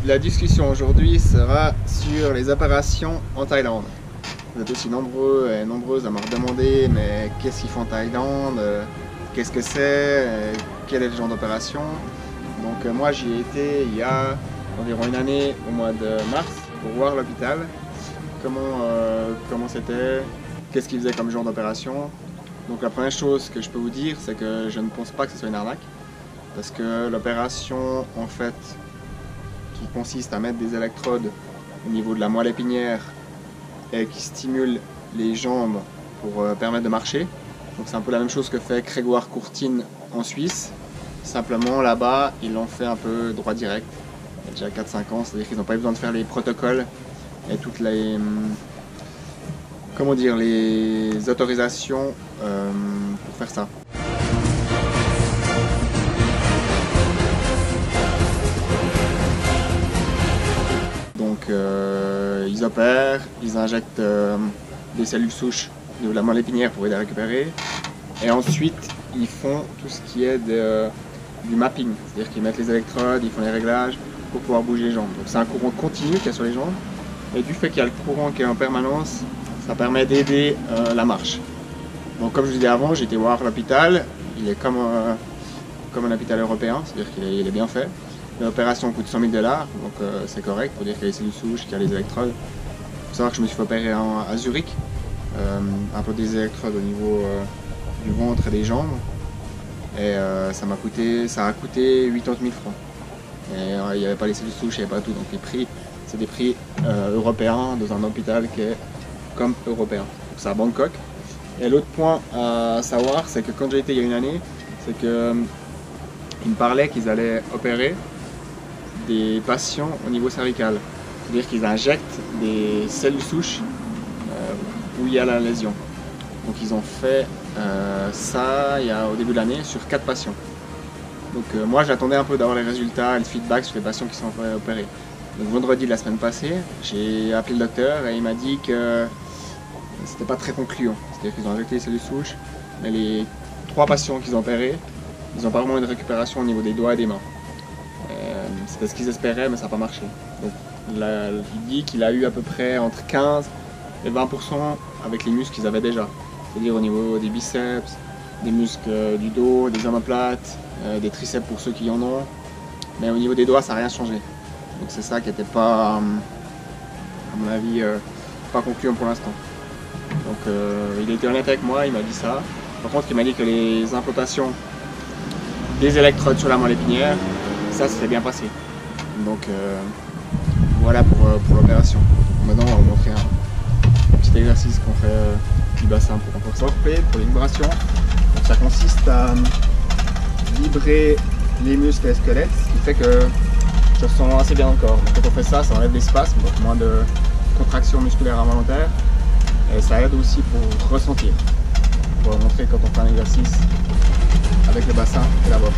la discussion aujourd'hui sera sur les opérations en Thaïlande. Vous êtes aussi nombreux et nombreuses à me redemander mais qu'est-ce qu'ils font en Thaïlande, qu'est-ce que c'est, quel est le genre d'opération. Donc moi j'y ai été il y a environ une année au mois de mars pour voir l'hôpital, comment c'était, qu'est-ce qu'ils faisaient comme genre d'opération. Donc la première chose que je peux vous dire c'est que je ne pense pas que ce soit une arnaque. Parce que l'opération, en fait, qui consiste à mettre des électrodes au niveau de la moelle épinière et qui stimule les jambes pour permettre de marcher. Donc c'est un peu la même chose que fait Grégoire Courtine en Suisse. Simplement là-bas, ils l'ont fait un peu droit direct. Il y a déjà 4-5 ans, c'est-à-dire qu'ils n'ont pas eu besoin de faire les protocoles et toutes les, comment dire, les autorisations pour faire ça. Donc ils opèrent, ils injectent des cellules souches de la moelle épinière pour les récupérer. Et ensuite ils font tout ce qui est du mapping, c'est-à-dire qu'ils mettent les électrodes, ils font les réglages pour pouvoir bouger les jambes. Donc c'est un courant continu qu'il y a sur les jambes. Et du fait qu'il y a le courant qui est en permanence, ça permet d'aider la marche. Donc comme je vous disais avant, j'ai été voir l'hôpital, il est comme un hôpital européen, c'est-à-dire qu'il est bien fait. L'opération coûte 100 000 $, donc c'est correct pour dire qu'il y a les cellules souches, qu'il y a les électrodes. Il faut savoir que je me suis fait opérer à Zurich, un peu des électrodes au niveau du ventre et des jambes. Et ça a coûté 80 000 francs. Et il n'y avait pas les cellules souches, il n'y avait pas tout. Donc les prix, c'est des prix européens dans un hôpital qui est comme européen. Donc c'est à Bangkok. Et l'autre point à savoir, c'est que quand j'ai été il y a une année, c'est qu'ils me parlaient qu'ils allaient opérer des patients au niveau cervical. C'est-à-dire qu'ils injectent des cellules souches où il y a la lésion. Donc ils ont fait ça au début de l'année sur 4 patients. Donc moi j'attendais un peu d'avoir les résultats et le feedback sur les patients qui sont opérés. Donc vendredi de la semaine passée, j'ai appelé le docteur et il m'a dit que c'était pas très concluant. C'est-à-dire qu'ils ont injecté les cellules souches, mais les 3 patients qu'ils ont opérés, ils n'ont pas vraiment une récupération au niveau des doigts et des mains. C'était ce qu'ils espéraient, mais ça n'a pas marché. Donc il dit qu'il a eu à peu près entre 15 et 20% avec les muscles qu'ils avaient déjà. C'est-à-dire au niveau des biceps, des muscles du dos, des omoplates, des triceps pour ceux qui en ont. Mais au niveau des doigts, ça n'a rien changé. Donc c'est ça qui n'était pas, à mon avis, pas concluant pour l'instant. Donc il a été honnête avec moi, il m'a dit ça. Par contre, il m'a dit que les implantations des électrodes sur la moelle épinière, ça s'est bien passé. Donc voilà pour l'opération. Maintenant, on va vous montrer un petit exercice qu'on fait du bassin pour renforcer pour les vibrations. Donc, ça consiste à vibrer les muscles et les squelettes, ce qui fait que je ressens assez bien dans le corps. Donc, quand on fait ça, ça enlève des spasmes, donc moins de contractions musculaires involontaires. Et ça aide aussi pour ressentir. On va vous montrer quand on fait un exercice avec le bassin et la voie.